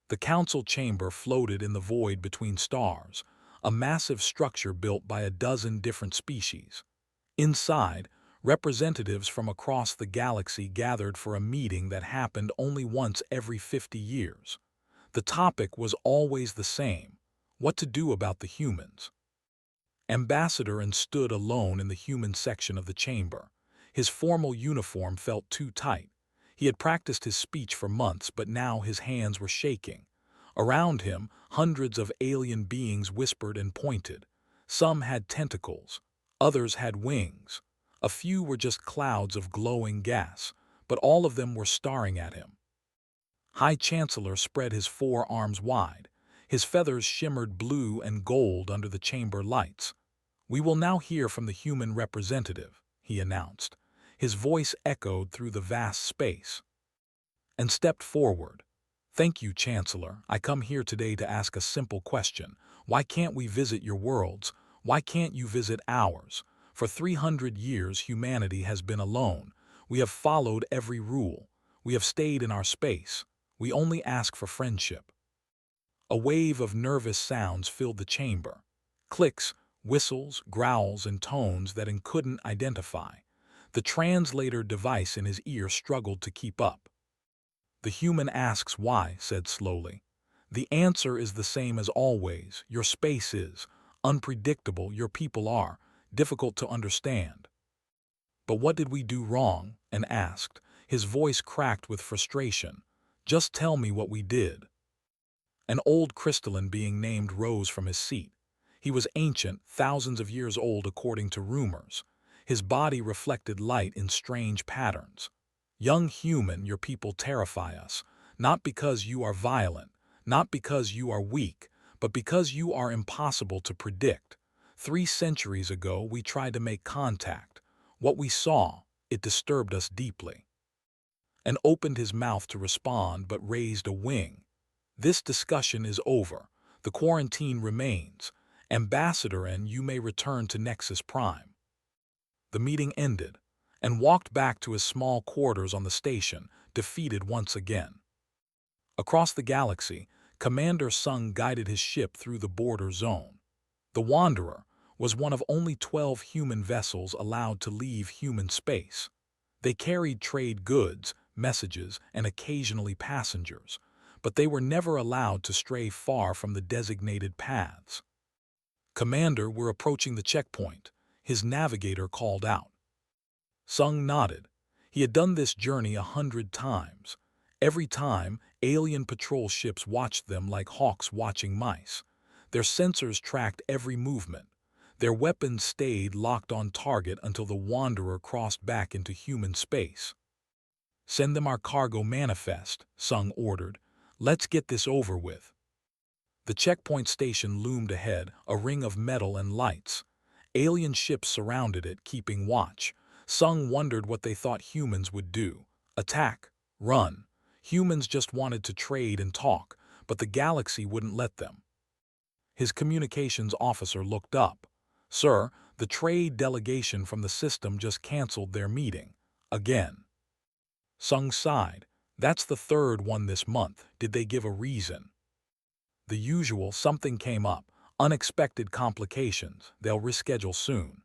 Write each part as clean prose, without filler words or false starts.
The council chamber floated in the void between stars, a massive structure built by a dozen different species. Inside, representatives from across the galaxy gathered for a meeting that happened only once every 50 years. The topic was always the same: what to do about the humans. Ambassador and stood alone in the human section of the chamber. His formal uniform felt too tight. He had practiced his speech for months, but now his hands were shaking. Around him, hundreds of alien beings whispered and pointed. Some had tentacles, others had wings. A few were just clouds of glowing gas, but all of them were staring at him. High Chancellor spread his forearms wide. His feathers shimmered blue and gold under the chamber lights. "We will now hear from the human representative," he announced. His voice echoed through the vast space. And stepped forward. "Thank you, Chancellor. I come here today to ask a simple question. Why can't we visit your worlds? Why can't you visit ours? For 300 years, humanity has been alone. We have followed every rule. We have stayed in our space. We only ask for friendship." A wave of nervous sounds filled the chamber. Clicks, whistles, growls, and tones that he couldn't identify. The translator device in his ear struggled to keep up. "The human asks why," said slowly. "The answer is the same as always. Your space is unpredictable, your people are difficult to understand." "But what did we do wrong?" and asked. His voice cracked with frustration. "Just tell me what we did." An old crystalline being named rose from his seat. He was ancient, thousands of years old according to rumors. His body reflected light in strange patterns. "Young human, your people terrify us, not because you are violent, not because you are weak, but because you are impossible to predict. 3 centuries ago, we tried to make contact. What we saw, it disturbed us deeply." And opened his mouth to respond, but raised a wing. "This discussion is over. The quarantine remains. Ambassador, and you may return to Nexus Prime." The meeting ended, and walked back to his small quarters on the station, defeated once again. Across the galaxy, Commander Sung guided his ship through the border zone. The Wanderer was one of only 12 human vessels allowed to leave human space. They carried trade goods, messages, and occasionally passengers, but they were never allowed to stray far from the designated paths. "Commander, we're approaching the checkpoint," his navigator called out. Sung nodded. He had done this journey 100 times. Every time, alien patrol ships watched them like hawks watching mice. Their sensors tracked every movement. Their weapons stayed locked on target until the Wanderer crossed back into human space. "Send them our cargo manifest," Sung ordered. "Let's get this over with." The checkpoint station loomed ahead, a ring of metal and lights. Alien ships surrounded it, keeping watch. Sung wondered what they thought humans would do. Attack? Run? Humans just wanted to trade and talk, but the galaxy wouldn't let them. His communications officer looked up. "Sir, the trade delegation from the system just canceled their meeting. Again." Sung sighed. "That's the third one this month. Did they give a reason?" "The usual, something came up. Unexpected complications. They'll reschedule soon."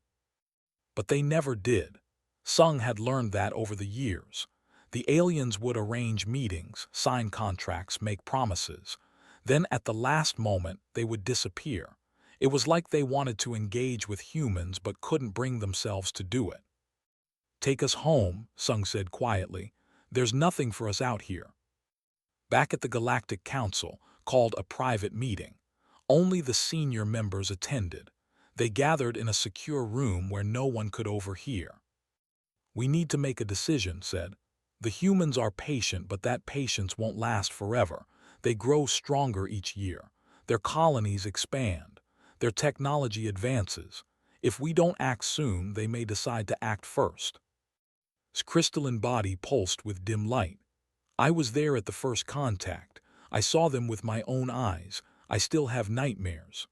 But they never did. Sung had learned that over the years. The aliens would arrange meetings, sign contracts, make promises. Then at the last moment, they would disappear. It was like they wanted to engage with humans but couldn't bring themselves to do it. "Take us home," Sung said quietly. "There's nothing for us out here." Back at the Galactic Council, called a private meeting. Only the senior members attended. They gathered in a secure room where no one could overhear. "We need to make a decision," said. "The humans are patient, but that patience won't last forever. They grow stronger each year. Their colonies expand. Their technology advances. If we don't act soon, they may decide to act first." His crystalline body pulsed with dim light. "I was there at the first contact. I saw them with my own eyes. I still have nightmares."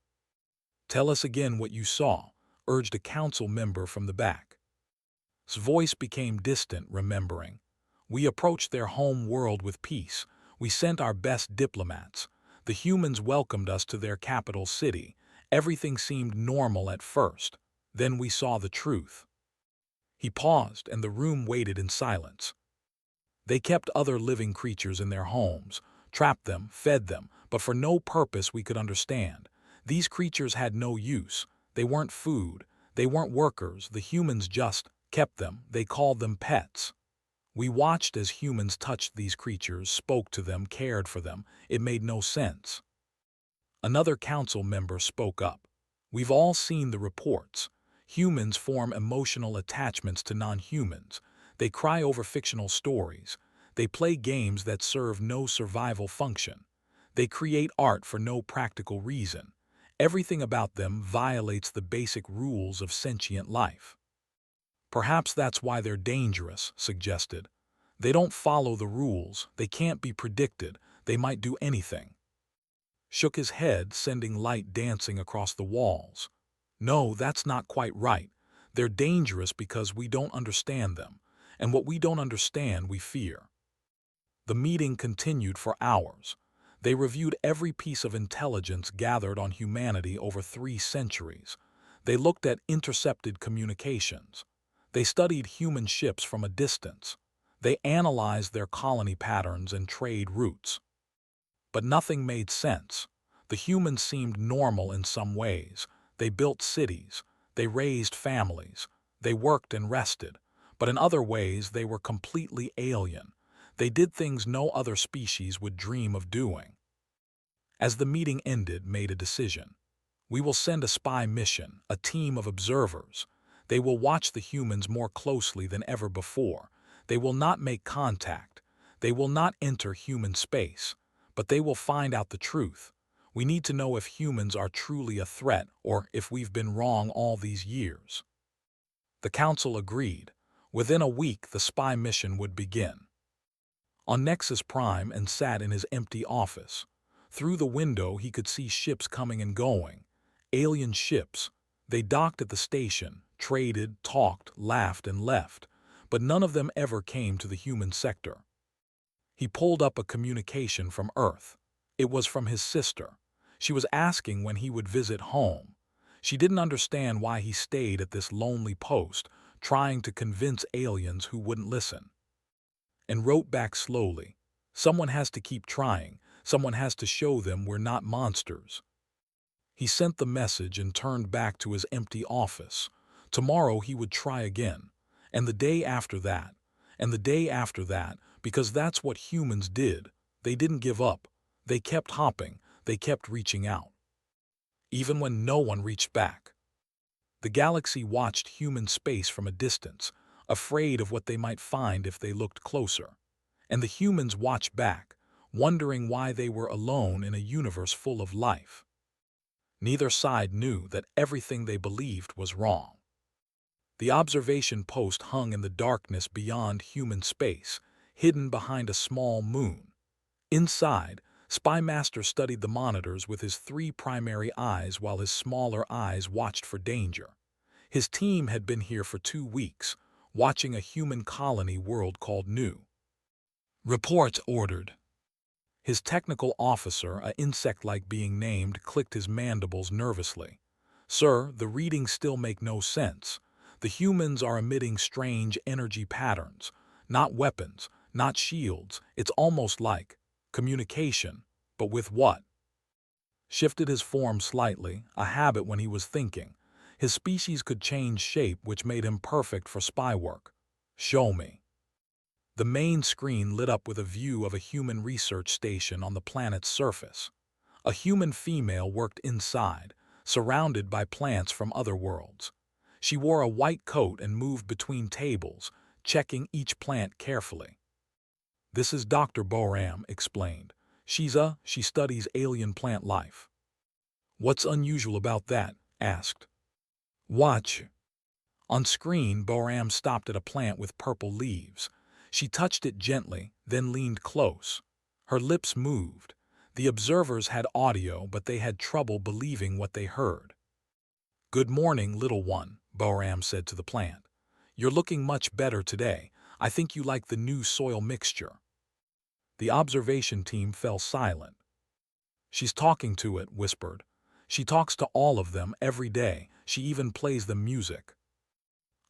"Tell us again what you saw," urged a council member from the back. His voice became distant, remembering. "We approached their home world with peace. We sent our best diplomats. The humans welcomed us to their capital city. Everything seemed normal at first. Then we saw the truth." He paused, and the room waited in silence. "They kept other living creatures in their homes, trapped them, fed them, but for no purpose we could understand. These creatures had no use. They weren't food. They weren't workers. The humans just kept them. They called them pets. We watched as humans touched these creatures, spoke to them, cared for them. It made no sense." Another council member spoke up. "We've all seen the reports. Humans form emotional attachments to non-humans. They cry over fictional stories. They play games that serve no survival function. They create art for no practical reason. Everything about them violates the basic rules of sentient life." "Perhaps that's why they're dangerous," suggested. "They don't follow the rules. They can't be predicted. They might do anything." Shook his head, sending light dancing across the walls. "No, that's not quite right. They're dangerous because we don't understand them, and what we don't understand we fear." The meeting continued for hours. They reviewed every piece of intelligence gathered on humanity over 3 centuries. They looked at intercepted communications. They studied human ships from a distance. They analyzed their colony patterns and trade routes. But nothing made sense. The humans seemed normal in some ways. They built cities. They raised families. They worked and rested. But in other ways they were completely alien. They did things no other species would dream of doing. As the meeting ended, made a decision. "We will send a spy mission, a team of observers. They will watch the humans more closely than ever before. They will not make contact. They will not enter human space. But they will find out the truth. We need to know if humans are truly a threat or if we've been wrong all these years." The council agreed. Within a week, the spy mission would begin. On Nexus Prime and sat in his empty office. Through the window he could see ships coming and going. Alien ships. They docked at the station, traded, talked, laughed, and left. But none of them ever came to the human sector. He pulled up a communication from Earth. It was from his sister. She was asking when he would visit home. She didn't understand why he stayed at this lonely post, trying to convince aliens who wouldn't listen. And wrote back slowly, "Someone has to keep trying. Someone has to show them we're not monsters." He sent the message and turned back to his empty office. Tomorrow he would try again. And the day after that. And the day after that, because that's what humans did. They didn't give up. They kept hopping. They kept reaching out. Even when no one reached back. The galaxy watched human space from a distance, afraid of what they might find if they looked closer. And the humans watched back, wondering why they were alone in a universe full of life. Neither side knew that everything they believed was wrong. The observation post hung in the darkness beyond human space, hidden behind a small moon. Inside, Spy Master studied the monitors with his 3 primary eyes while his smaller eyes watched for danger. His team had been here for 2 weeks, watching a human colony world called New. "Reports ordered." His technical officer, an insect-like being named, clicked his mandibles nervously. "Sir, the readings still make no sense. The humans are emitting strange energy patterns. Not weapons, not shields. It's almost like communication, but with what?" Shifted his form slightly, a habit when he was thinking. His species could change shape, which made him perfect for spy work. "Show me." The main screen lit up with a view of a human research station on the planet's surface. A human female worked inside, surrounded by plants from other worlds. She wore a white coat and moved between tables, checking each plant carefully. "This is Dr. Boram," explained. She studies alien plant life." "What's unusual about that?" asked. "Watch." On screen, Boram stopped at a plant with purple leaves. She touched it gently, then leaned close. Her lips moved. The observers had audio, but they had trouble believing what they heard. "Good morning, little one," Boram said to the plant. "You're looking much better today. I think you like the new soil mixture." The observation team fell silent. "She's talking to it," whispered. "She talks to all of them every day. She even plays them music."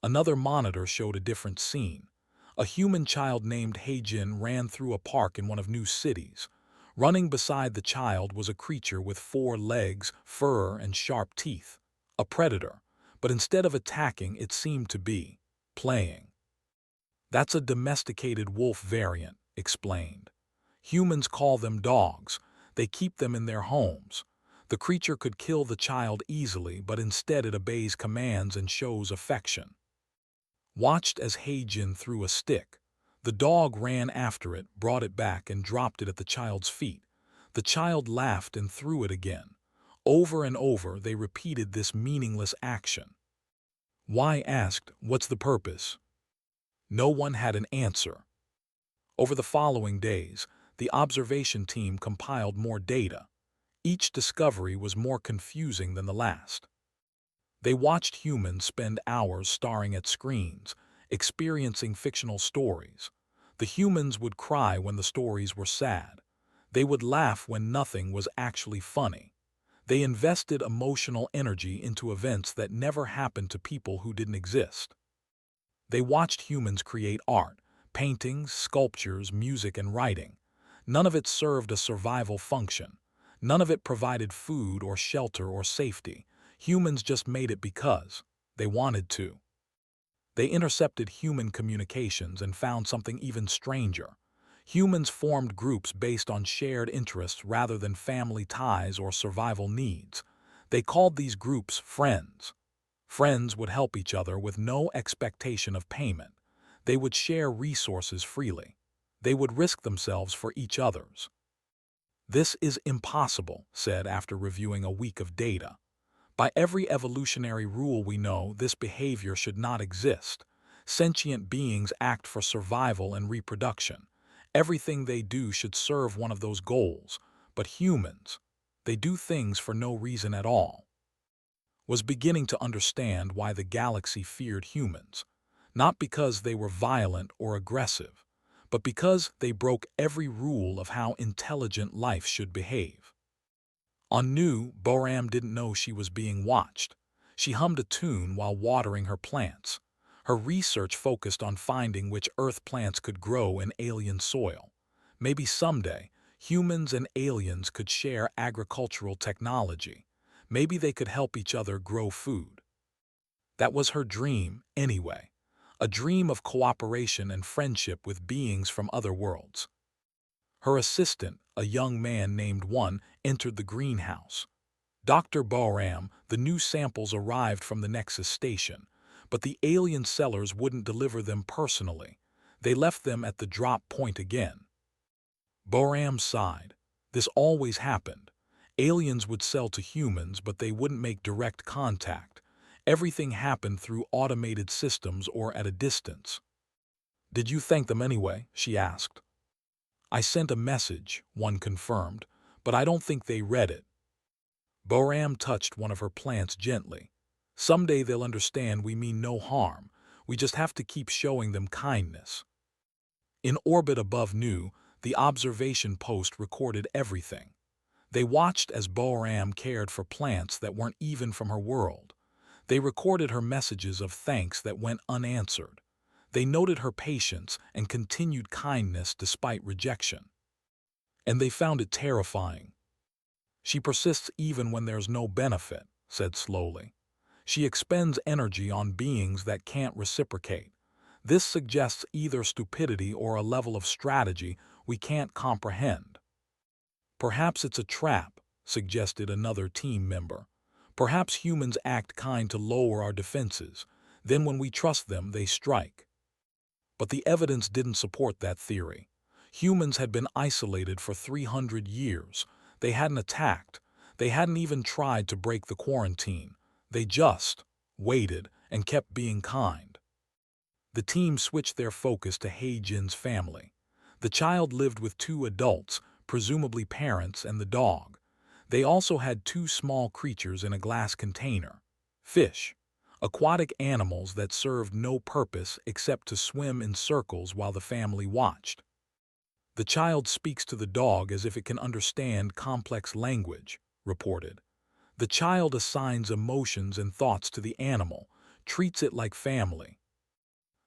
Another monitor showed a different scene. A human child named Heijin ran through a park in one of New cities. Running beside the child was a creature with 4 legs, fur, and sharp teeth. A predator, but instead of attacking, it seemed to be playing. "That's a domesticated wolf variant," explained. "Humans call them dogs. They keep them in their homes." The creature could kill the child easily, but instead it obeys commands and shows affection. Watched as Heijin threw a stick. The dog ran after it, brought it back, and dropped it at the child's feet. The child laughed and threw it again. Over and over they repeated this meaningless action. Y asked, "What's the purpose?" No one had an answer. Over the following days, the observation team compiled more data. Each discovery was more confusing than the last. They watched humans spend hours staring at screens, experiencing fictional stories. The humans would cry when the stories were sad. They would laugh when nothing was actually funny. They invested emotional energy into events that never happened to people who didn't exist. They watched humans create art, paintings, sculptures, music, and writing. None of it served a survival function. None of it provided food or shelter or safety. Humans just made it because they wanted to. They intercepted human communications and found something even stranger. Humans formed groups based on shared interests rather than family ties or survival needs. They called these groups friends. Friends would help each other with no expectation of payment. They would share resources freely. They would risk themselves for each other's. "This is impossible," said after reviewing a week of data. "By every evolutionary rule we know, this behavior should not exist. Sentient beings act for survival and reproduction. Everything they do should serve one of those goals. But humans, they do things for no reason at all." Was beginning to understand why the galaxy feared humans. Not because they were violent or aggressive, but because they broke every rule of how intelligent life should behave. On New, Boram didn't know she was being watched. She hummed a tune while watering her plants. Her research focused on finding which Earth plants could grow in alien soil. Maybe someday, humans and aliens could share agricultural technology. Maybe they could help each other grow food. That was her dream, anyway. A dream of cooperation and friendship with beings from other worlds. Her assistant, a young man named One, entered the greenhouse. "Dr. Boram, the new samples arrived from the Nexus station, but the alien sellers wouldn't deliver them personally. They left them at the drop point again." Boram sighed. This always happened. Aliens would sell to humans, but they wouldn't make direct contact. Everything happened through automated systems or at a distance. "Did you thank them anyway?" she asked. "I sent a message," One confirmed, "but I don't think they read it." Boram touched one of her plants gently. "Someday they'll understand we mean no harm. We just have to keep showing them kindness." In orbit above New, the observation post recorded everything. They watched as Boram cared for plants that weren't even from her world. They recorded her messages of thanks that went unanswered. They noted her patience and continued kindness despite rejection. And they found it terrifying. "She persists even when there's no benefit," said slowly. "She expends energy on beings that can't reciprocate. This suggests either stupidity or a level of strategy we can't comprehend." "Perhaps it's a trap," suggested another team member. "Perhaps humans act kind to lower our defenses. Then when we trust them, they strike." But the evidence didn't support that theory. Humans had been isolated for 300 years. They hadn't attacked. They hadn't even tried to break the quarantine. They just waited and kept being kind. The team switched their focus to Heijin's family. The child lived with 2 adults, presumably parents, and the dog. They also had 2 small creatures in a glass container. Fish. Aquatic animals that served no purpose except to swim in circles while the family watched. The child speaks to the dog as if it can understand complex language, reported. The child assigns emotions and thoughts to the animal, treats it like family.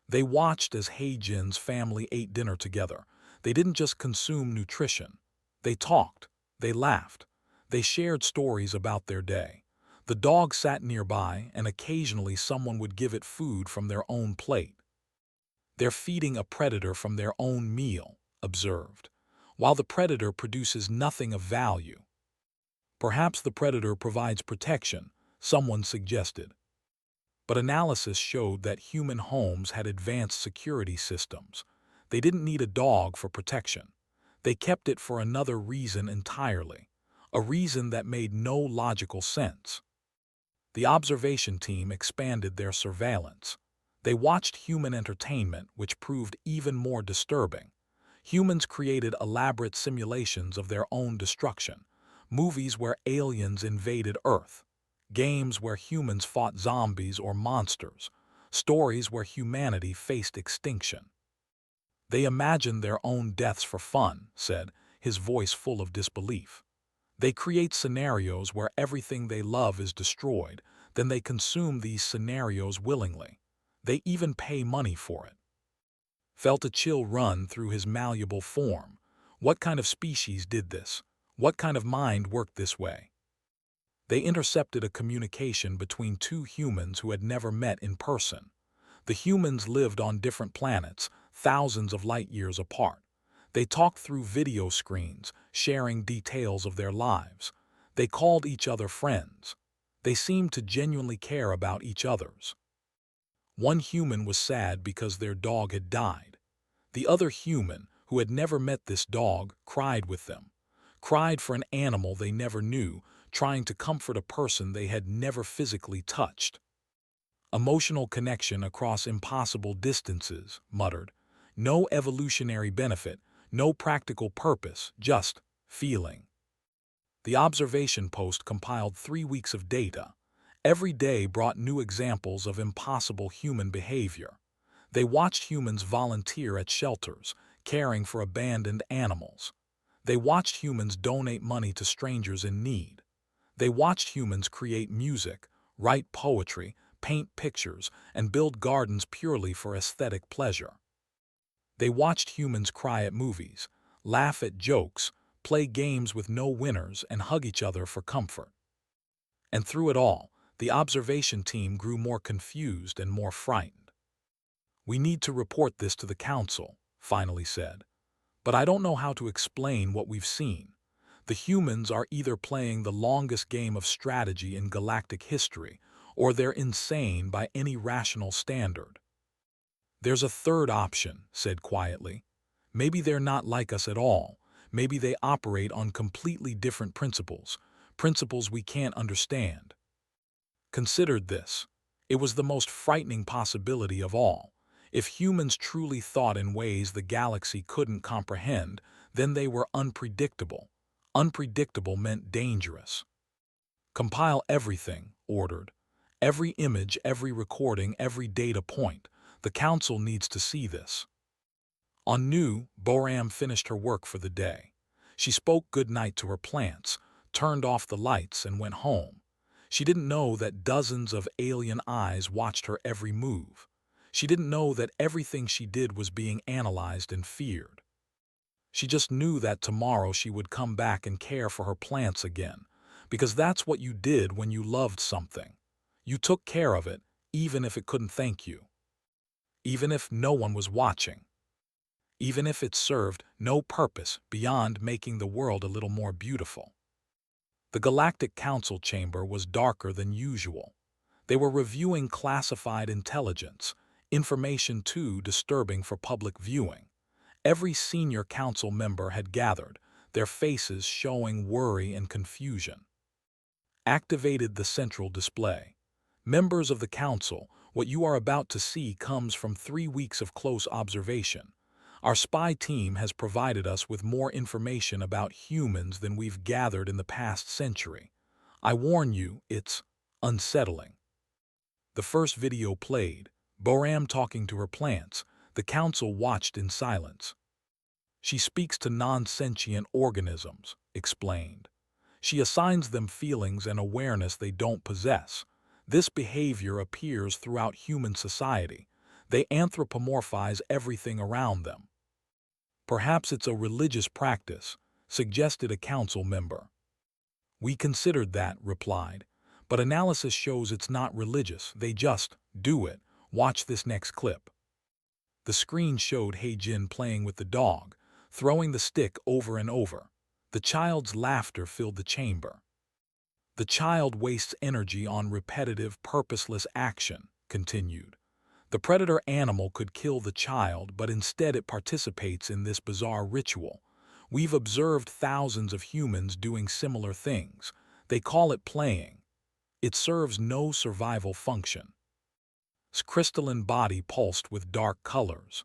They watched as Heijin's family ate dinner together. They didn't just consume nutrition. They talked. They laughed. They shared stories about their day. The dog sat nearby, and occasionally someone would give it food from their own plate. They're feeding a predator from their own meal, observed, while the predator produces nothing of value. Perhaps the predator provides protection, someone suggested. But analysis showed that human homes had advanced security systems. They didn't need a dog for protection. They kept it for another reason entirely, a reason that made no logical sense. The observation team expanded their surveillance. They watched human entertainment, which proved even more disturbing. Humans created elaborate simulations of their own destruction, movies where aliens invaded Earth, games where humans fought zombies or monsters, stories where humanity faced extinction. They imagined their own deaths for fun, said, his voice full of disbelief. They create scenarios where everything they love is destroyed, then they consume these scenarios willingly. They even pay money for it. Felt a chill run through his malleable form. What kind of species did this? What kind of mind worked this way? They intercepted a communication between two humans who had never met in person. The humans lived on different planets, thousands of light years apart. They talked through video screens, sharing details of their lives. They called each other friends. They seemed to genuinely care about each other's. One human was sad because their dog had died. The other human, who had never met this dog, cried with them. Cried for an animal they never knew, trying to comfort a person they had never physically touched. Emotional connection across impossible distances, muttered. No evolutionary benefit, no practical purpose, just feeling. The observation post compiled 3 weeks of data. Every day brought new examples of impossible human behavior. They watched humans volunteer at shelters, caring for abandoned animals. They watched humans donate money to strangers in need. They watched humans create music, write poetry, paint pictures, and build gardens purely for aesthetic pleasure. They watched humans cry at movies, laugh at jokes, play games with no winners, and hug each other for comfort. And through it all, the observation team grew more confused and more frightened. We need to report this to the council, finally said. But I don't know how to explain what we've seen. The humans are either playing the longest game of strategy in galactic history, or they're insane by any rational standard. There's a third option, said quietly. Maybe they're not like us at all. Maybe they operate on completely different principles, principles we can't understand. Considered this. It was the most frightening possibility of all. If humans truly thought in ways the galaxy couldn't comprehend, then they were unpredictable. Unpredictable meant dangerous. Compile everything, ordered. Every image, every recording, every data point. The council needs to see this. On Nu, Boram finished her work for the day. She spoke goodnight to her plants, turned off the lights, and went home. She didn't know that dozens of alien eyes watched her every move. She didn't know that everything she did was being analyzed and feared. She just knew that tomorrow she would come back and care for her plants again, because that's what you did when you loved something. You took care of it, even if it couldn't thank you. Even if no one was watching. Even if it served no purpose beyond making the world a little more beautiful. The Galactic Council chamber was darker than usual. They were reviewing classified intelligence, information too disturbing for public viewing. Every senior council member had gathered, their faces showing worry and confusion. Activated the central display. Members of the council, what you are about to see comes from 3 weeks of close observation. Our spy team has provided us with more information about humans than we've gathered in the past century. I warn you, it's unsettling. The first video played, Boram talking to her plants. The council watched in silence. She speaks to non-sentient organisms, explained. She assigns them feelings and awareness they don't possess. This behavior appears throughout human society. They anthropomorphize everything around them. Perhaps it's a religious practice, suggested a council member. We considered that, replied. But analysis shows it's not religious, they just do it. Watch this next clip. The screen showed Jin playing with the dog, throwing the stick over and over. The child's laughter filled the chamber. The child wastes energy on repetitive, purposeless action, continued. The predator animal could kill the child, but instead it participates in this bizarre ritual. We've observed thousands of humans doing similar things. They call it playing. It serves no survival function. Its crystalline body pulsed with dark colors.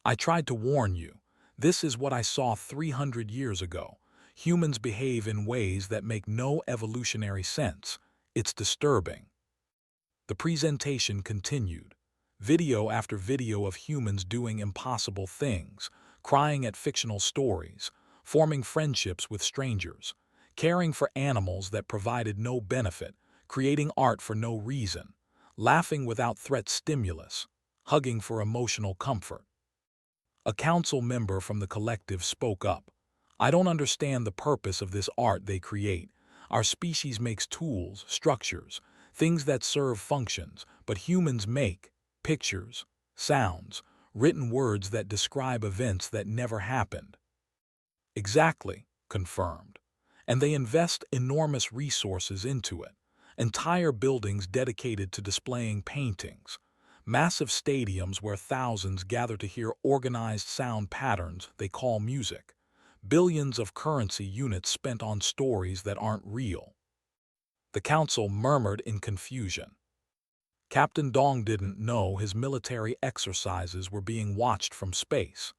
I tried to warn you. This is what I saw 300 years ago. Humans behave in ways that make no evolutionary sense. It's disturbing. The presentation continued. Video after video of humans doing impossible things, crying at fictional stories, forming friendships with strangers, caring for animals that provided no benefit, creating art for no reason, laughing without threat stimulus, hugging for emotional comfort. A council member from the collective spoke up. I don't understand the purpose of this art they create. Our species makes tools, structures, things that serve functions, but humans make pictures, sounds, written words that describe events that never happened. Exactly, confirmed. And they invest enormous resources into it. Entire buildings dedicated to displaying paintings. Massive stadiums where thousands gather to hear organized sound patterns they call music. Billions of currency units spent on stories that aren't real. The council murmured in confusion. Captain Dong didn't know his military exercises were being watched from space.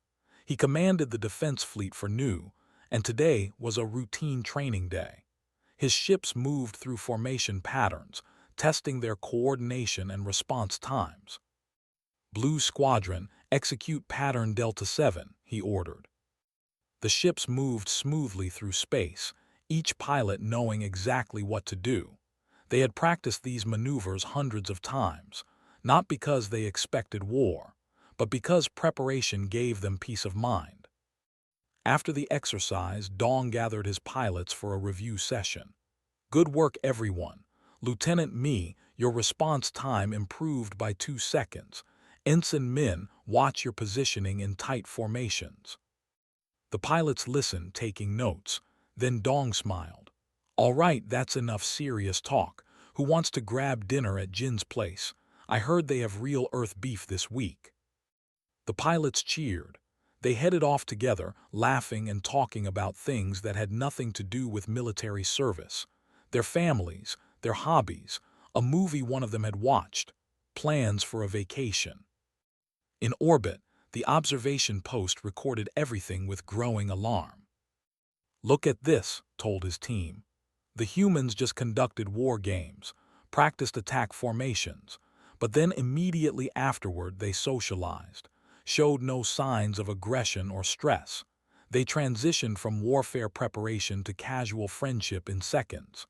He commanded the defense fleet for Nu, and today was a routine training day. His ships moved through formation patterns, testing their coordination and response times. Blue Squadron, execute pattern Delta 7, he ordered. The ships moved smoothly through space, each pilot knowing exactly what to do. They had practiced these maneuvers hundreds of times, not because they expected war, but because preparation gave them peace of mind. After the exercise, Dong gathered his pilots for a review session. Good work, everyone. Lieutenant Mi, your response time improved by 2 seconds. Ensign Min, watch your positioning in tight formations. The pilots listened, taking notes. Then Dong smiled. All right, that's enough serious talk. Who wants to grab dinner at Jin's place? I heard they have real Earth beef this week. The pilots cheered. They headed off together, laughing and talking about things that had nothing to do with military service. Their families, their hobbies, a movie one of them had watched, plans for a vacation. In orbit, the observation post recorded everything with growing alarm. Look at this, told his team. The humans just conducted war games, practiced attack formations, but then immediately afterward they socialized, showed no signs of aggression or stress. They transitioned from warfare preparation to casual friendship in seconds.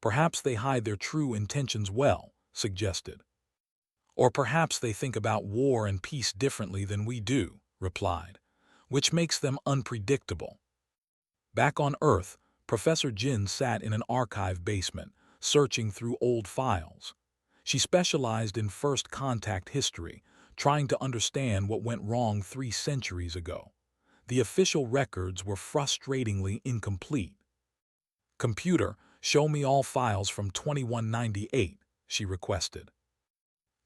Perhaps they hide their true intentions well, suggested. Or perhaps they think about war and peace differently than we do, replied, which makes them unpredictable. Back on Earth, Professor Jin sat in an archive basement, searching through old files. She specialized in first contact history, trying to understand what went wrong 3 centuries ago. The official records were frustratingly incomplete. Computer, show me all files from 2198, she requested.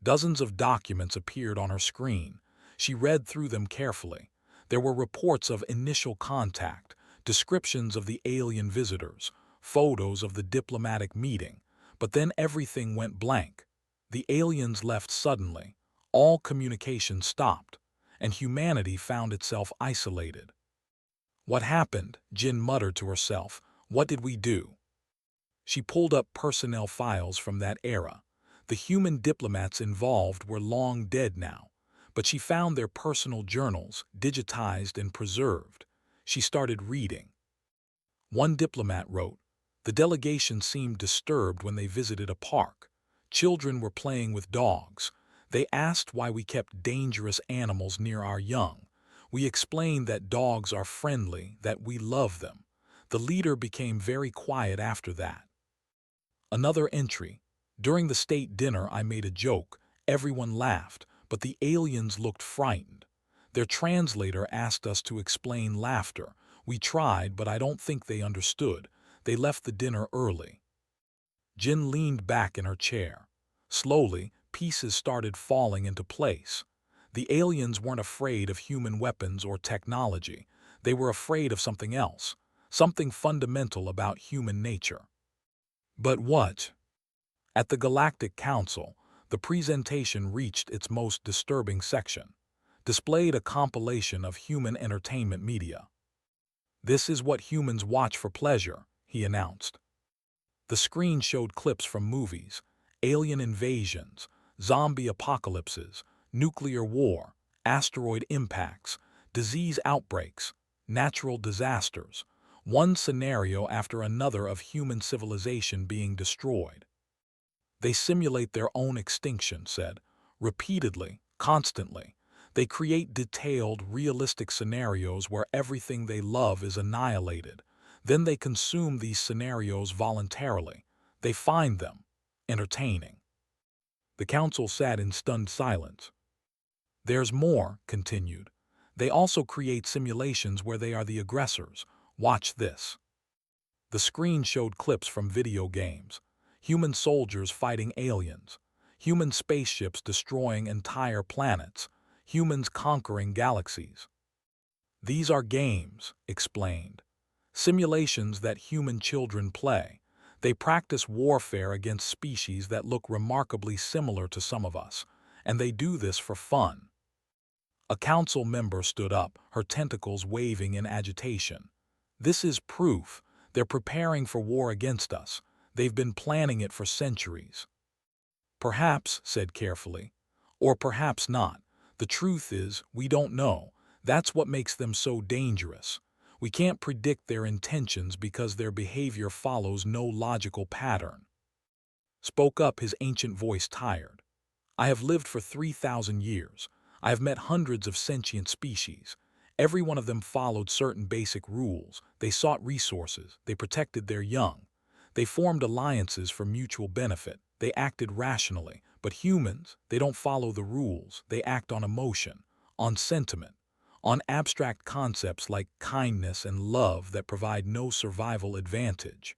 Dozens of documents appeared on her screen. She read through them carefully. There were reports of initial contact, descriptions of the alien visitors, photos of the diplomatic meeting, but then everything went blank. The aliens left suddenly, all communication stopped, and humanity found itself isolated. What happened? Jin muttered to herself. What did we do? She pulled up personnel files from that era. The human diplomats involved were long dead now, but she found their personal journals, digitized and preserved. She started reading. One diplomat wrote, "The delegation seemed disturbed when they visited a park. Children were playing with dogs. They asked why we kept dangerous animals near our young. We explained that dogs are friendly, that we love them. The leader became very quiet after that." Another entry. "During the state dinner I made a joke. Everyone laughed, but the aliens looked frightened. Their translator asked us to explain laughter. We tried, but I don't think they understood. They left the dinner early." Jin leaned back in her chair. Slowly, pieces started falling into place. The aliens weren't afraid of human weapons or technology. They were afraid of something else, something fundamental about human nature. But what? At the Galactic Council, the presentation reached its most disturbing section. Displayed a compilation of human entertainment media. "This is what humans watch for pleasure," he announced. The screen showed clips from movies, alien invasions, zombie apocalypses, nuclear war, asteroid impacts, disease outbreaks, natural disasters, one scenario after another of human civilization being destroyed. "They simulate their own extinction," said, "repeatedly, constantly. They create detailed, realistic scenarios where everything they love is annihilated. Then they consume these scenarios voluntarily. They find them entertaining." The council sat in stunned silence. "There's more," continued. "They also create simulations where they are the aggressors. Watch this." The screen showed clips from video games. Human soldiers fighting aliens. Human spaceships destroying entire planets. Humans conquering galaxies. "These are games," explained. "Simulations that human children play. They practice warfare against species that look remarkably similar to some of us, and they do this for fun." A council member stood up, her tentacles waving in agitation. "This is proof. They're preparing for war against us. They've been planning it for centuries." "Perhaps," said carefully, "or perhaps not. The truth is, we don't know. That's what makes them so dangerous. We can't predict their intentions because their behavior follows no logical pattern." Spoke up his ancient voice, tired. "I have lived for 3,000 years. I have met hundreds of sentient species. Every one of them followed certain basic rules. They sought resources. They protected their young. They formed alliances for mutual benefit. They acted rationally. But humans, they don't follow the rules. They act on emotion, on sentiment, on abstract concepts like kindness and love that provide no survival advantage."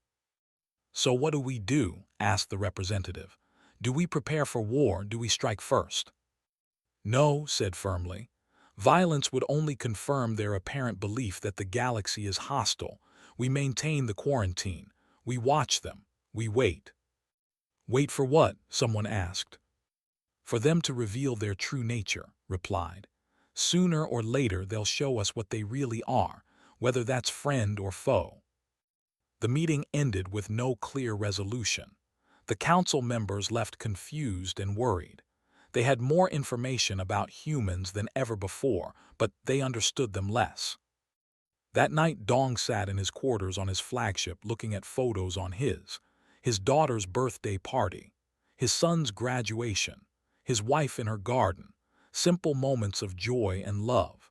"So what do we do?" asked the representative. "Do we prepare for war? Do we strike first?" "No," said firmly. "Violence would only confirm their apparent belief that the galaxy is hostile. We maintain the quarantine. We watch them. We wait." "Wait for what?" someone asked. "For them to reveal their true nature," replied. "Sooner or later they'll show us what they really are, whether that's friend or foe." The meeting ended with no clear resolution. The council members left confused and worried. They had more information about humans than ever before, but they understood them less. That night Dong sat in his quarters on his flagship looking at photos on his daughter's birthday party, his son's graduation, his wife in her garden, simple moments of joy and love.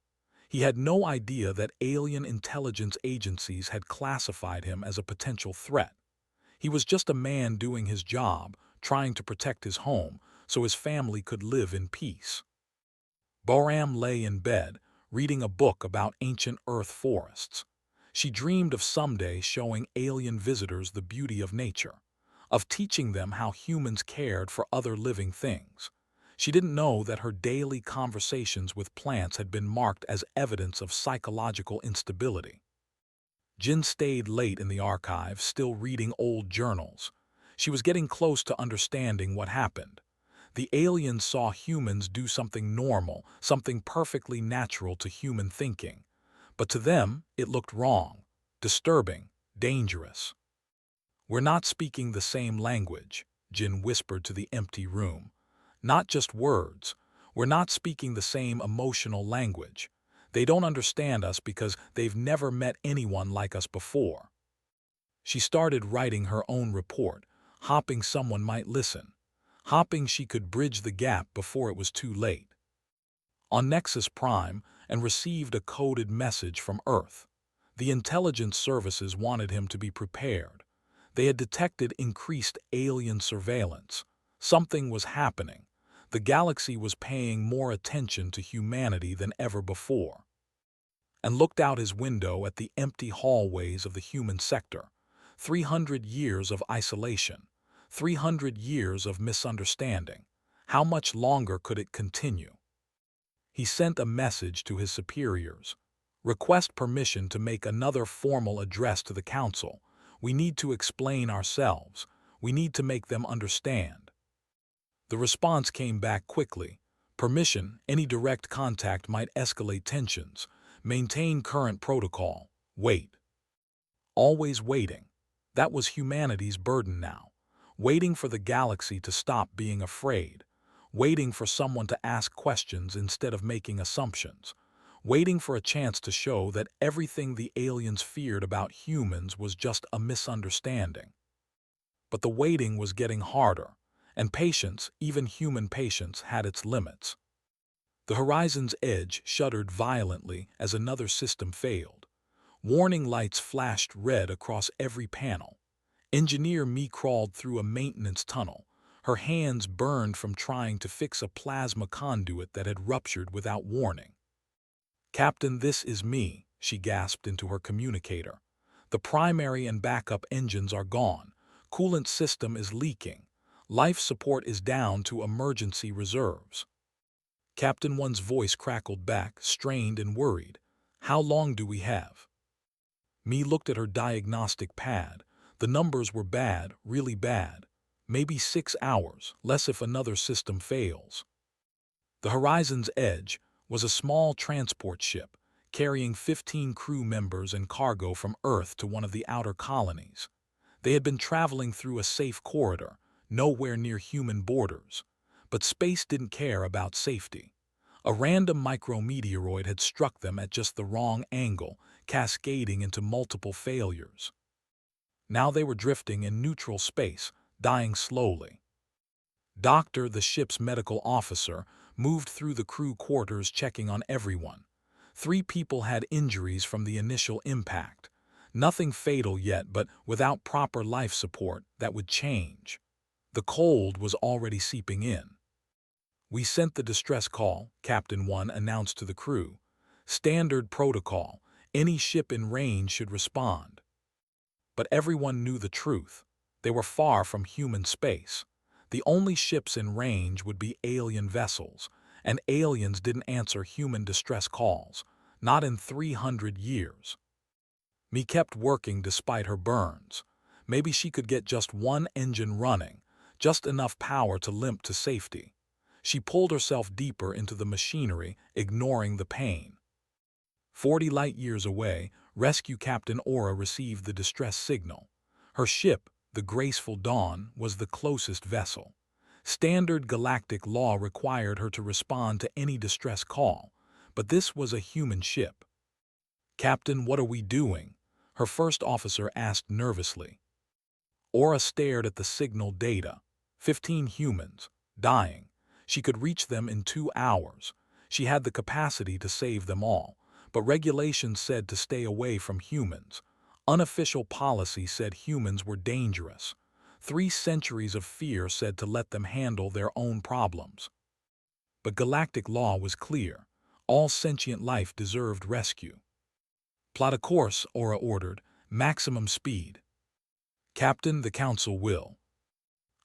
He had no idea that alien intelligence agencies had classified him as a potential threat. He was just a man doing his job, trying to protect his home so his family could live in peace. Boram lay in bed, reading a book about ancient Earth forests. She dreamed of someday showing alien visitors the beauty of nature, of teaching them how humans cared for other living things. She didn't know that her daily conversations with plants had been marked as evidence of psychological instability. Jin stayed late in the archive, still reading old journals. She was getting close to understanding what happened. The aliens saw humans do something normal, something perfectly natural to human thinking. But to them, it looked wrong, disturbing, dangerous. "We're not speaking the same language," Jin whispered to the empty room. "Not just words. We're not speaking the same emotional language. They don't understand us because they've never met anyone like us before. She started writing her own report, hoping someone might listen, hoping she could bridge the gap before it was too late. On Nexus Prime, and received a coded message from Earth. The intelligence services wanted him to be prepared. They had detected increased alien surveillance. Something was happening. The galaxy was paying more attention to humanity than ever before. And looked out his window at the empty hallways of the human sector. 300 years of isolation. 300 years of misunderstanding. How much longer could it continue? He sent a message to his superiors. Request permission to make another formal address to the council. We need to explain ourselves. We need to make them understand. The response came back quickly. Permission, any direct contact might escalate tensions. Maintain current protocol. Wait. Always waiting. That was humanity's burden now. Waiting for the galaxy to stop being afraid. Waiting for someone to ask questions instead of making assumptions. Waiting for a chance to show that everything the aliens feared about humans was just a misunderstanding. But the waiting was getting harder, and patience, even human patience, had its limits. The horizon's edge shuddered violently as another system failed. Warning lights flashed red across every panel. Engineer Me crawled through a maintenance tunnel. Her hands burned from trying to fix a plasma conduit that had ruptured without warning. "Captain, this is me," she gasped into her communicator. "The primary and backup engines are gone. Coolant system is leaking. Life support is down to emergency reserves." Captain One's voice crackled back, strained and worried. "How long do we have?" Me looked at her diagnostic pad. The numbers were bad, really bad. Maybe 6 hours, less if another system fails. The horizon's edge was a small transport ship carrying 15 crew members and cargo from Earth to one of the outer colonies. They had been traveling through a safe corridor, nowhere near human borders. But space didn't care about safety. A random micrometeoroid had struck them at just the wrong angle, cascading into multiple failures. Now they were drifting in neutral space, dying slowly. Doctor, the ship's medical officer, moved through the crew quarters checking on everyone. 3 people had injuries from the initial impact. Nothing fatal yet, but without proper life support, that would change. The cold was already seeping in. "We sent the distress call," Captain One announced to the crew. "Standard protocol. Any ship in range should respond." But everyone knew the truth. They were far from human space. The only ships in range would be alien vessels, and aliens didn't answer human distress calls, not in 300 years. Me kept working despite her burns. Maybe she could get just one engine running, just enough power to limp to safety. She pulled herself deeper into the machinery, ignoring the pain. 40 light-years away, Rescue Captain Aura received the distress signal. Her ship, the Graceful Dawn, was the closest vessel. Standard galactic law required her to respond to any distress call, but this was a human ship. "Captain, what are we doing?" her first officer asked nervously. Aura stared at the signal data. 15 humans, dying. She could reach them in 2 hours. She had the capacity to save them all, but regulations said to stay away from humans. Unofficial policy said humans were dangerous. 3 centuries of fear said to let them handle their own problems. But galactic law was clear. All sentient life deserved rescue. "Plot a course," Aura ordered. "Maximum speed." "Captain, the Council will."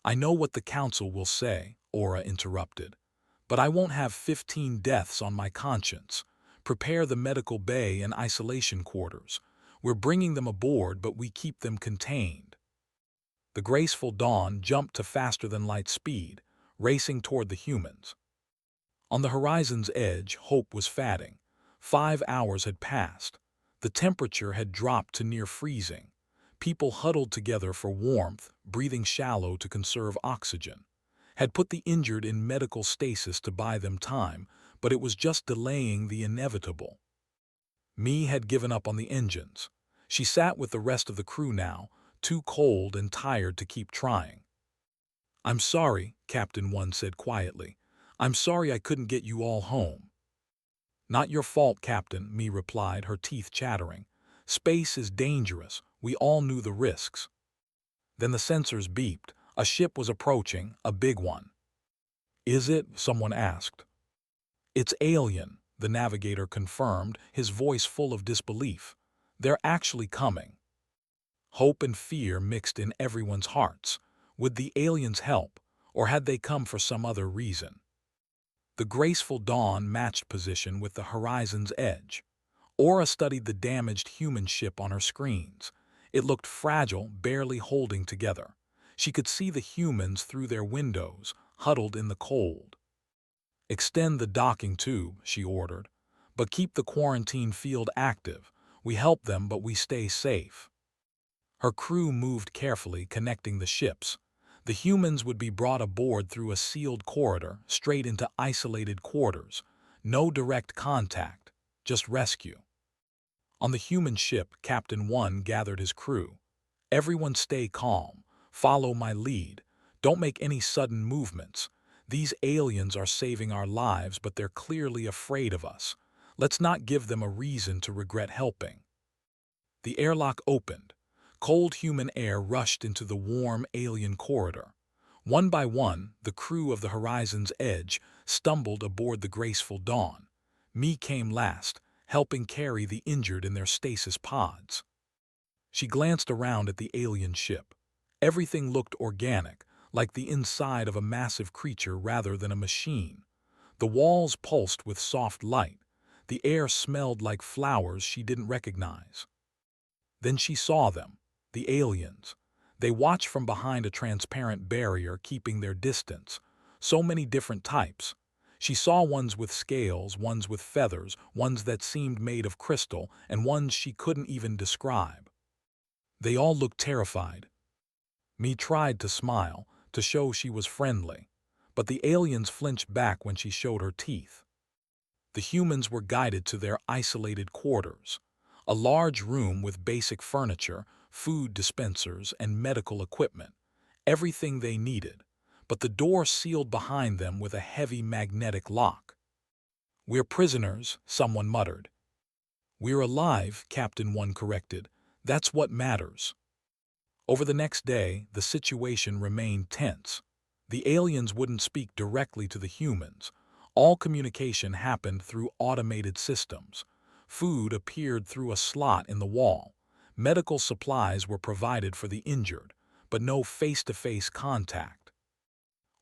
"I know what the Council will say," Aura interrupted. "But I won't have 15 deaths on my conscience. Prepare the medical bay and isolation quarters. We're bringing them aboard, but we keep them contained." The Graceful Dawn jumped to faster-than-light speed, racing toward the humans. On the horizon's edge, hope was fading. 5 hours had passed. The temperature had dropped to near freezing. People huddled together for warmth, breathing shallow to conserve oxygen. had put the injured in medical stasis to buy them time, but it was just delaying the inevitable. Me had given up on the engines. She sat with the rest of the crew now, too cold and tired to keep trying. "I'm sorry," Captain One said quietly. "I'm sorry I couldn't get you all home." "Not your fault, Captain," Me replied, her teeth chattering. "Space is dangerous. We all knew the risks." Then the sensors beeped. A ship was approaching, a big one. "Is it?" someone asked. "It's alien," the navigator confirmed, his voice full of disbelief. "They're actually coming." Hope and fear mixed in everyone's hearts. Would the aliens help, or had they come for some other reason? The graceful dawn matched position with the horizon's edge. Aura studied the damaged human ship on her screens. It looked fragile, barely holding together. She could see the humans through their windows, huddled in the cold. "Extend the docking tube," she ordered. "But keep the quarantine field active. We help them, but we stay safe." Her crew moved carefully, connecting the ships. The humans would be brought aboard through a sealed corridor, straight into isolated quarters. No direct contact, just rescue. On the human ship, Captain One gathered his crew. "Everyone stay calm. Follow my lead. Don't make any sudden movements. These aliens are saving our lives, but they're clearly afraid of us. Let's not give them a reason to regret helping." The airlock opened. Cold human air rushed into the warm alien corridor. One by one, the crew of the Horizon's Edge stumbled aboard the graceful Dawn. Me came last, helping carry the injured in their stasis pods. She glanced around at the alien ship. Everything looked organic, like the inside of a massive creature rather than a machine. The walls pulsed with soft light. The air smelled like flowers she didn't recognize. Then she saw them. The aliens. They watched from behind a transparent barrier, keeping their distance. So many different types. She saw ones with scales, ones with feathers, ones that seemed made of crystal, and ones she couldn't even describe. They all looked terrified. Me tried to smile, to show she was friendly, but the aliens flinched back when she showed her teeth. The humans were guided to their isolated quarters. A large room with basic furniture, food dispensers, and medical equipment. Everything they needed, but the door sealed behind them with a heavy magnetic lock. "We're prisoners," someone muttered. "We're alive," Captain One corrected. "That's what matters." Over the next day, the situation remained tense. The aliens wouldn't speak directly to the humans. All communication happened through automated systems. Food appeared through a slot in the wall. Medical supplies were provided for the injured, but no face-to-face contact.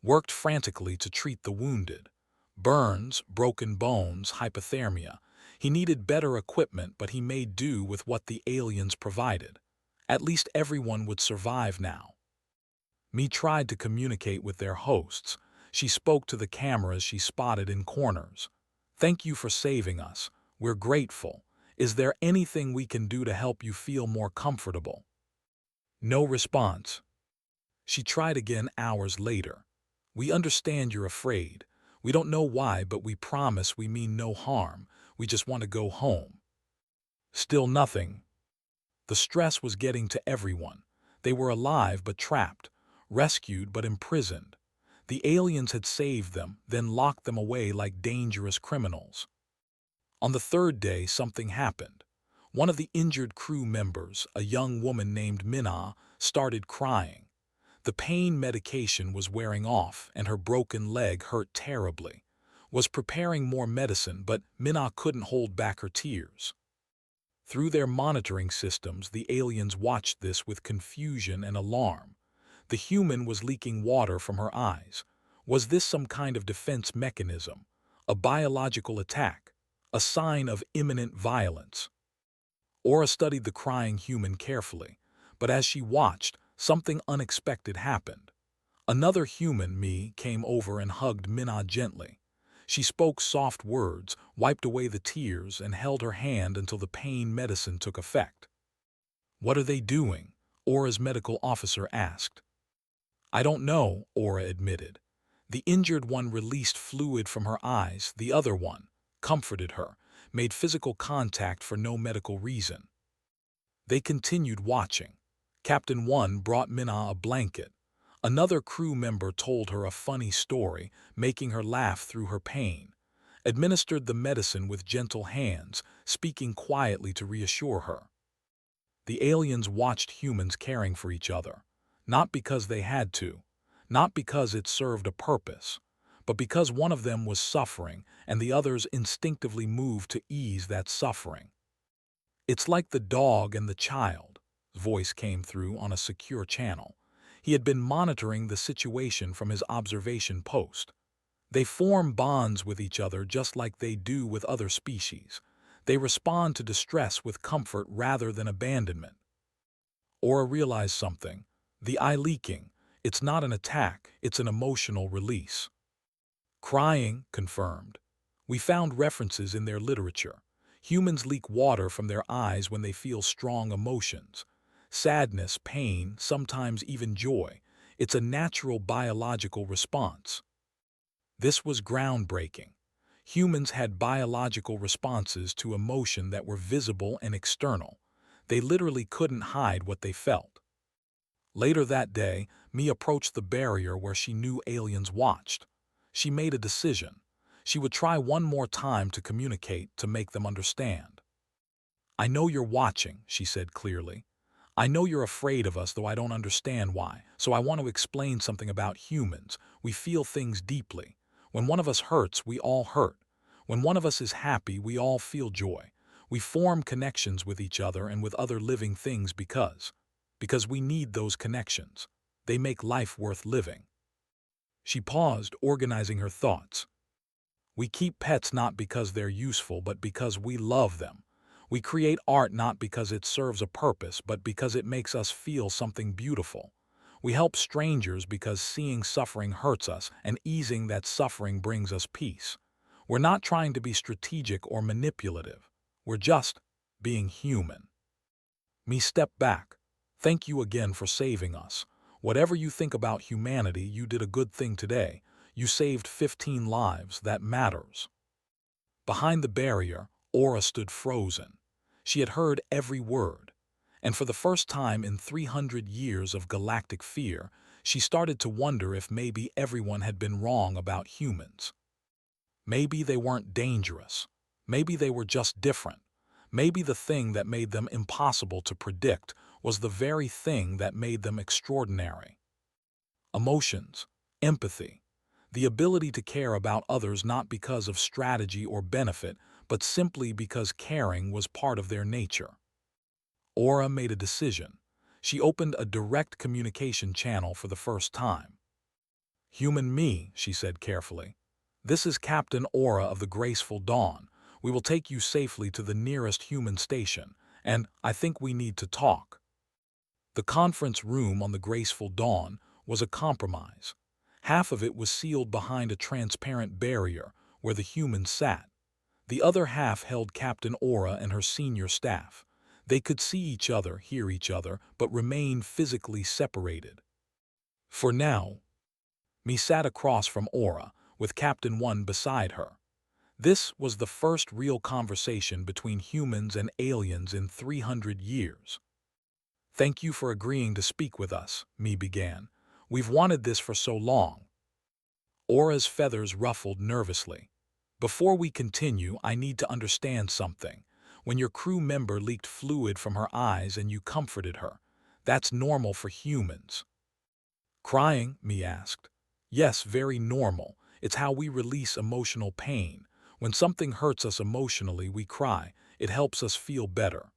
Worked frantically to treat the wounded. Burns, broken bones, hypothermia. He needed better equipment, but he made do with what the aliens provided. At least everyone would survive now. Me tried to communicate with their hosts. She spoke to the cameras she spotted in corners. "Thank you for saving us. We're grateful. Is there anything we can do to help you feel more comfortable?" No response. She tried again hours later. "We understand you're afraid. We don't know why, but we promise we mean no harm. We just want to go home." Still nothing. The stress was getting to everyone. They were alive but trapped, rescued but imprisoned. The aliens had saved them, then locked them away like dangerous criminals. On the third day, something happened. One of the injured crew members, a young woman named Minna, started crying. The pain medication was wearing off, and her broken leg hurt terribly. Was preparing more medicine, but Minna couldn't hold back her tears. Through their monitoring systems, the aliens watched this with confusion and alarm. The human was leaking water from her eyes. Was this some kind of defense mechanism? A biological attack? A sign of imminent violence? Aura studied the crying human carefully, but as she watched, something unexpected happened. Another human, Me, came over and hugged Minna gently. She spoke soft words, wiped away the tears, and held her hand until the pain medicine took effect. "What are they doing?" Aura's medical officer asked. "I don't know," Aura admitted. The injured one released fluid from her eyes, the other one comforted her, made physical contact for no medical reason. They continued watching. Captain 1 brought Minna a blanket. Another crew member told her a funny story, making her laugh through her pain. Administered the medicine with gentle hands, speaking quietly to reassure her. The aliens watched humans caring for each other, not because they had to, not because it served a purpose, but because one of them was suffering and the others instinctively moved to ease that suffering. "It's like the dog and the child," voice came through on a secure channel. He had been monitoring the situation from his observation post. "They form bonds with each other just like they do with other species. They respond to distress with comfort rather than abandonment." Aura realized something. The eye leaking. It's not an attack, it's an emotional release. Crying, confirmed. "We found references in their literature. Humans leak water from their eyes when they feel strong emotions. Sadness, pain, sometimes even joy. It's a natural biological response." This was groundbreaking. Humans had biological responses to emotion that were visible and external. They literally couldn't hide what they felt. Later that day, Mi approached the barrier where she knew aliens watched. She made a decision. She would try one more time to communicate, to make them understand. "I know you're watching," she said clearly. "I know you're afraid of us, though I don't understand why. So I want to explain something about humans. We feel things deeply. When one of us hurts, we all hurt. When one of us is happy, we all feel joy. We form connections with each other and with other living things because we need those connections. They make life worth living." She paused, organizing her thoughts. "We keep pets not because they're useful, but because we love them. We create art not because it serves a purpose, but because it makes us feel something beautiful. We help strangers because seeing suffering hurts us, and easing that suffering brings us peace. We're not trying to be strategic or manipulative. We're just being human." Me stepped back. "Thank you again for saving us. Whatever you think about humanity, you did a good thing today. You saved 15 lives. That matters." Behind the barrier, Aura stood frozen. She had heard every word. And for the first time in 300 years of galactic fear, she started to wonder if maybe everyone had been wrong about humans. Maybe they weren't dangerous. Maybe they were just different. Maybe the thing that made them impossible to predict was the very thing that made them extraordinary. Emotions, empathy, the ability to care about others not because of strategy or benefit, but simply because caring was part of their nature. Aura made a decision. She opened a direct communication channel for the first time. "Human me," she said carefully. "This is Captain Aura of the Graceful Dawn. We will take you safely to the nearest human station, and I think we need to talk." The conference room on the Graceful Dawn was a compromise. Half of it was sealed behind a transparent barrier where the humans sat. The other half held Captain Aura and her senior staff. They could see each other, hear each other, but remained physically separated. For now, Me sat across from Aura, with Captain 1 beside her. This was the first real conversation between humans and aliens in 300 years. "Thank you for agreeing to speak with us," Me began. "We've wanted this for so long." Aura's feathers ruffled nervously. "Before we continue, I need to understand something. When your crew member leaked fluid from her eyes and you comforted her, that's normal for humans." "Crying?" Me asked. "Yes, very normal. It's how we release emotional pain. When something hurts us emotionally, we cry. It helps us feel better."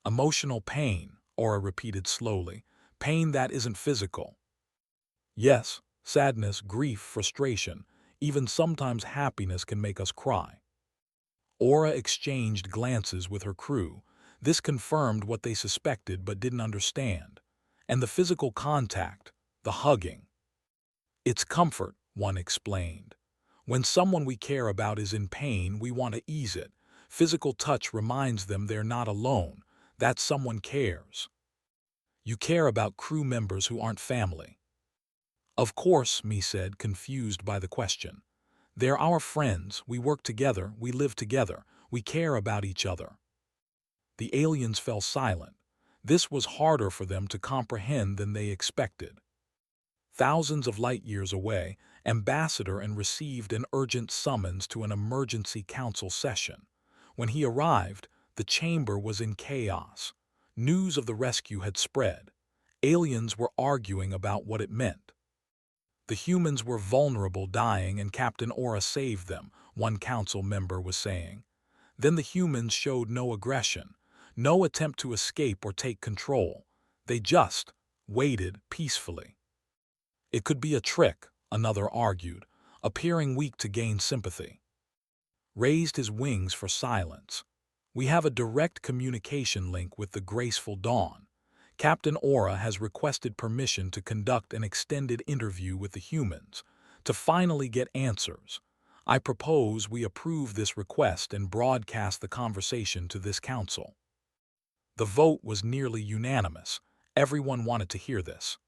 "Emotional pain," Aura repeated slowly. "Pain that isn't physical." "Yes, sadness, grief, frustration, even sometimes happiness can make us cry." Aura exchanged glances with her crew. This confirmed what they suspected but didn't understand. And the physical contact, the hugging. "It's comfort," one explained. "When someone we care about is in pain, we want to ease it. Physical touch reminds them they're not alone, that someone cares. You care about crew members who aren't family." Of course, me said, confused by the question. They're our friends, we work together, we live together, we care about each other. The aliens fell silent. This was harder for them to comprehend than they expected. Thousands of light years away, Ambassador and received an urgent summons to an emergency council session. When he arrived, the chamber was in chaos. News of the rescue had spread. Aliens were arguing about what it meant. The humans were vulnerable, dying, and Captain Aura saved them, one council member was saying. Then the humans showed no aggression, no attempt to escape or take control. They just waited peacefully. It could be a trick, another argued, appearing weak to gain sympathy. Raised his wings for silence. We have a direct communication link with the graceful dawn. Captain Aura has requested permission to conduct an extended interview with the humans, to finally get answers. I propose we approve this request and broadcast the conversation to this council. The vote was nearly unanimous. Everyone wanted to hear this.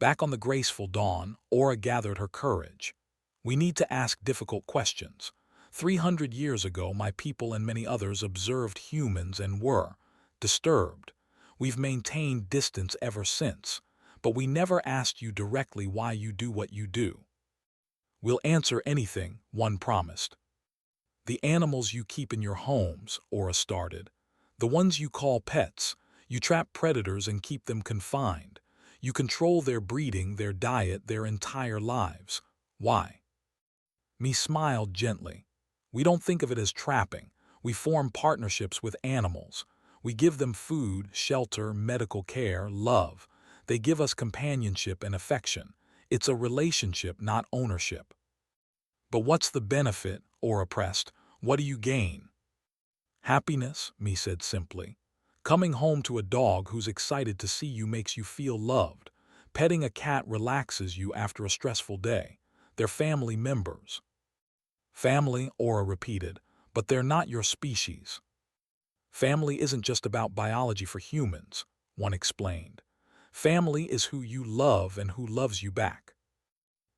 Back on the graceful dawn, Aura gathered her courage. We need to ask difficult questions. 300 years ago, my people and many others observed humans and were disturbed. We've maintained distance ever since, but we never asked you directly why you do what you do. We'll answer anything, one promised. The animals you keep in your homes, Aura started. The ones you call pets. You trap predators and keep them confined. You control their breeding, their diet, their entire lives. Why? Me smiled gently. We don't think of it as trapping. We form partnerships with animals. We give them food, shelter, medical care, love. They give us companionship and affection. It's a relationship, not ownership. But what's the benefit, Aura pressed? What do you gain? Happiness, me said simply. Coming home to a dog who's excited to see you makes you feel loved. Petting a cat relaxes you after a stressful day. They're family members. Family, Aura repeated, but they're not your species. Family isn't just about biology for humans, one explained. Family is who you love and who loves you back.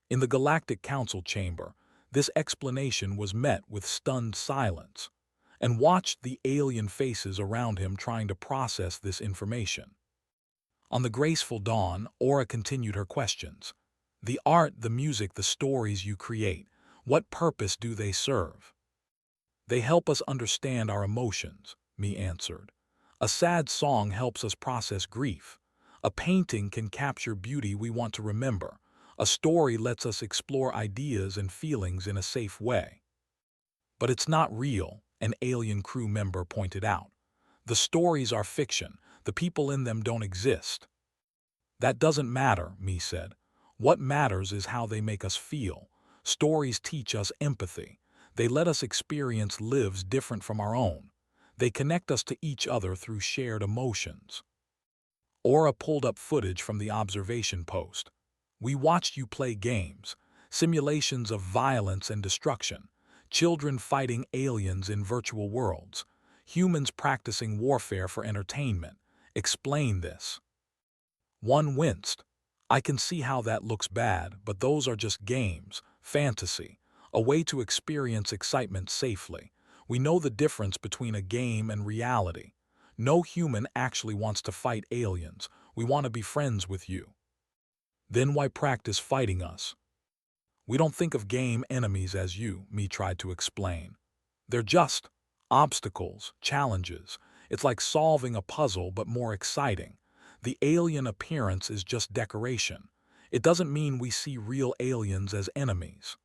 In the Galactic Council chamber, this explanation was met with stunned silence, and watched the alien faces around him trying to process this information. On the graceful dawn, Aura continued her questions. The art, the music, the stories you create, what purpose do they serve? They help us understand our emotions, me answered. A sad song helps us process grief. A painting can capture beauty we want to remember. A story lets us explore ideas and feelings in a safe way. But it's not real, an alien crew member pointed out. The stories are fiction. The people in them don't exist. That doesn't matter, me said. What matters is how they make us feel. Stories teach us empathy. They let us experience lives different from our own. They connect us to each other through shared emotions. Aura pulled up footage from the observation post. We watched you play games, simulations of violence and destruction, children fighting aliens in virtual worlds, humans practicing warfare for entertainment. Explain this. One winced. I can see how that looks bad, but those are just games, fantasy, a way to experience excitement safely. We know the difference between a game and reality. No human actually wants to fight aliens. We want to be friends with you. Then why practice fighting us? We don't think of game enemies as you, me tried to explain. They're just obstacles, challenges. It's like solving a puzzle but more exciting. The alien appearance is just decoration. It doesn't mean we see real aliens as enemies.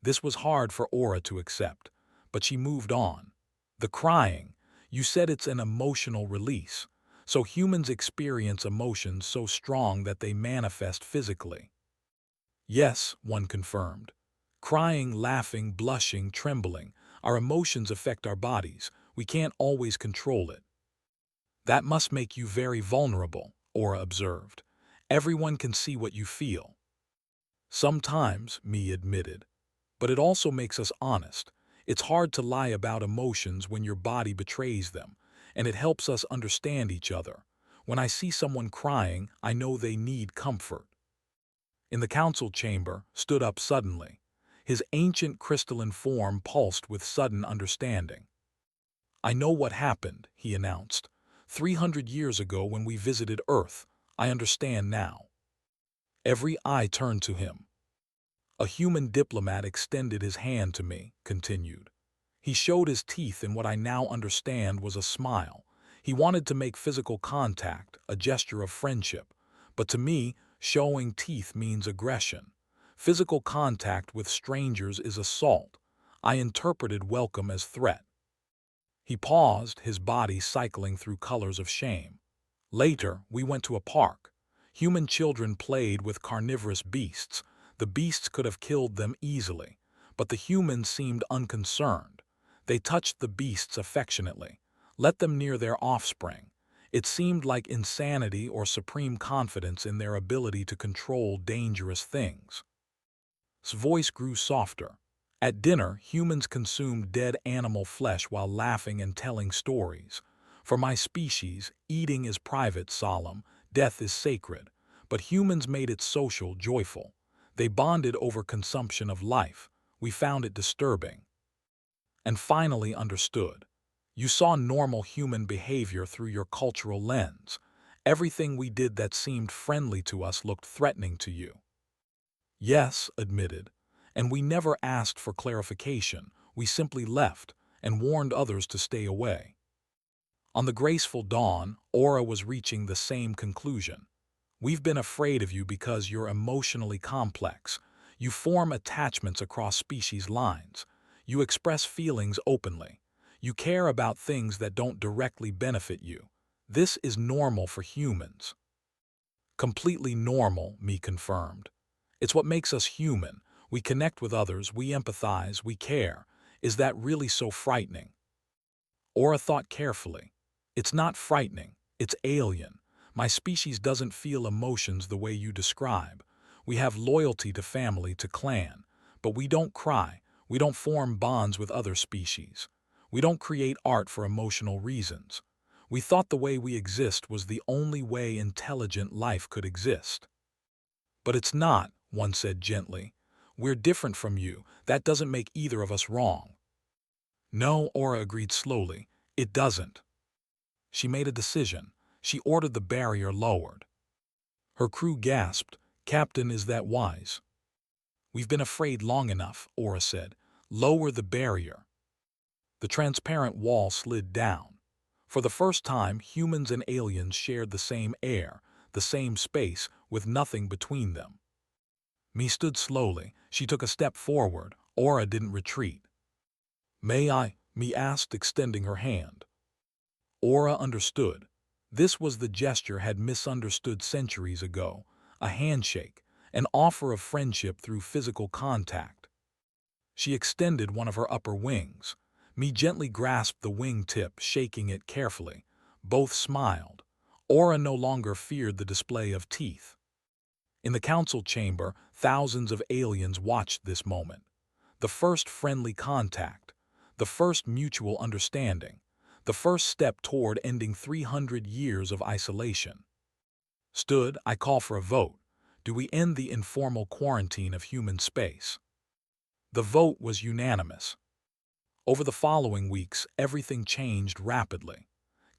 This was hard for Aura to accept, but she moved on. The crying, you said it's an emotional release, so humans experience emotions so strong that they manifest physically. Yes, one confirmed. Crying, laughing, blushing, trembling, our emotions affect our bodies. We can't always control it. That must make you very vulnerable, Aura observed. Everyone can see what you feel. Sometimes, me admitted. But it also makes us honest. It's hard to lie about emotions when your body betrays them, and it helps us understand each other. When I see someone crying, I know they need comfort. in the council chamber, stood up suddenly. His ancient crystalline form pulsed with sudden understanding. "I know what happened," he announced. "300 years ago when we visited Earth. I understand now." Every eye turned to him. "A human diplomat extended his hand to me," continued. "He showed his teeth in what I now understand was a smile. He wanted to make physical contact, a gesture of friendship. But to me, showing teeth means aggression. Physical contact with strangers is assault. I interpreted welcome as threat." He paused, his body cycling through colors of shame. "Later, we went to a park. Human children played with carnivorous beasts. The beasts could have killed them easily, but the humans seemed unconcerned. They touched the beasts affectionately, let them near their offspring. It seemed like insanity or supreme confidence in their ability to control dangerous things." His voice grew softer. "At dinner, humans consumed dead animal flesh while laughing and telling stories. For my species, eating is private, solemn, death is sacred. But humans made it social, joyful. They bonded over consumption of life. We found it disturbing. And finally understood. You saw normal human behavior through your cultural lens. Everything we did that seemed friendly to us looked threatening to you." "Yes," admitted, "and we never asked for clarification. We simply left and warned others to stay away." On the graceful dawn, Aura was reaching the same conclusion. "We've been afraid of you because you're emotionally complex. You form attachments across species lines. You express feelings openly. You care about things that don't directly benefit you. This is normal for humans." "Completely normal," me confirmed. "It's what makes us human. We connect with others, we empathize, we care. Is that really so frightening?" Aura thought carefully. "It's not frightening. It's alien. My species doesn't feel emotions the way you describe. We have loyalty to family, to clan. But we don't cry. We don't form bonds with other species. We don't create art for emotional reasons. We thought the way we exist was the only way intelligent life could exist." "But it's not," one said gently. "We're different from you. That doesn't make either of us wrong." "No," Aura agreed slowly. "It doesn't." She made a decision. She ordered the barrier lowered. Her crew gasped. "Captain, is that wise?" "We've been afraid long enough," Aura said. "Lower the barrier." The transparent wall slid down. For the first time, humans and aliens shared the same air, the same space, with nothing between them. Me stood slowly. She took a step forward. Aura didn't retreat. "May I?" Me asked, extending her hand. Aura understood. This was the gesture had misunderstood centuries ago, a handshake, an offer of friendship through physical contact. She extended one of her upper wings. Me gently grasped the wing tip, shaking it carefully. Both smiled. Aura no longer feared the display of teeth. In the council chamber, thousands of aliens watched this moment. The first friendly contact, the first mutual understanding, the first step toward ending 300 years of isolation. Stood, I call for a vote. Do we end the informal quarantine of human space? The vote was unanimous. Over the following weeks, everything changed rapidly.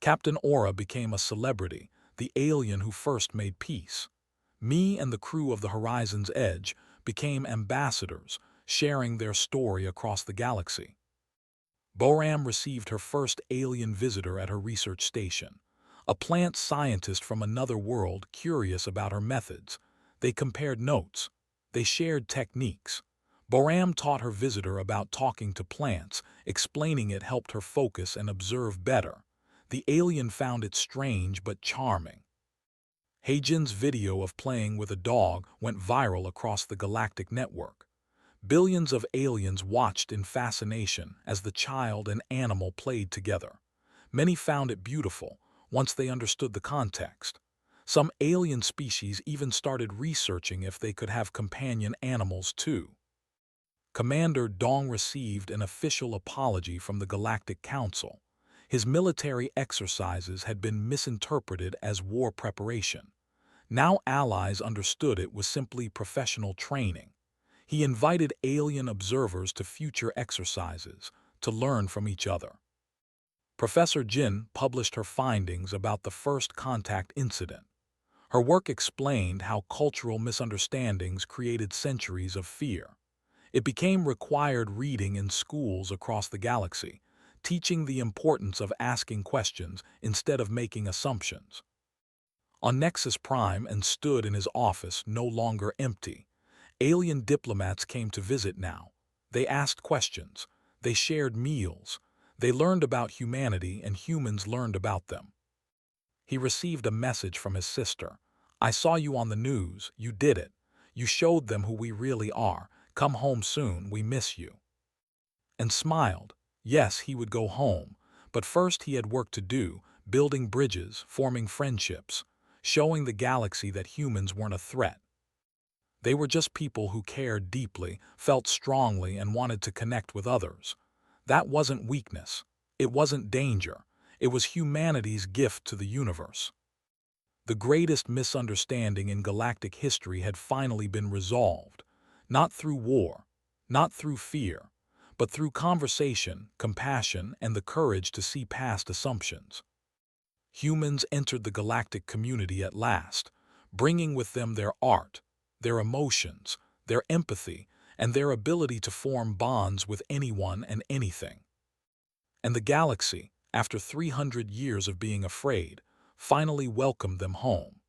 Captain Aura became a celebrity, the alien who first made peace. Me and the crew of the Horizon's Edge became ambassadors, sharing their story across the galaxy. Boram received her first alien visitor at her research station, a plant scientist from another world curious about her methods. They compared notes. They shared techniques. Boram taught her visitor about talking to plants, explaining it helped her focus and observe better. The alien found it strange but charming. Heijin's video of playing with a dog went viral across the galactic network. Billions of aliens watched in fascination as the child and animal played together. Many found it beautiful once they understood the context. Some alien species even started researching if they could have companion animals too. Commander Dong received an official apology from the Galactic Council. His military exercises had been misinterpreted as war preparation. Now allies understood it was simply professional training. He invited alien observers to future exercises to learn from each other. Professor Jin published her findings about the first contact incident. Her work explained how cultural misunderstandings created centuries of fear. It became required reading in schools across the galaxy, teaching the importance of asking questions instead of making assumptions. On Nexus Prime and stood in his office no longer empty. Alien diplomats came to visit now. They asked questions. They shared meals. They learned about humanity and humans learned about them. He received a message from his sister. "I saw you on the news. You did it. You showed them who we really are. Come home soon. We miss you." And smiled. Yes, he would go home. But first he had work to do, building bridges, forming friendships, showing the galaxy that humans weren't a threat. They were just people who cared deeply, felt strongly, and wanted to connect with others. That wasn't weakness. It wasn't danger. It was humanity's gift to the universe. The greatest misunderstanding in galactic history had finally been resolved, not through war, not through fear, but through conversation, compassion, and the courage to see past assumptions. Humans entered the galactic community at last, bringing with them their art, their emotions, their empathy, and their ability to form bonds with anyone and anything. And the galaxy, after 300 years of being afraid, finally welcomed them home.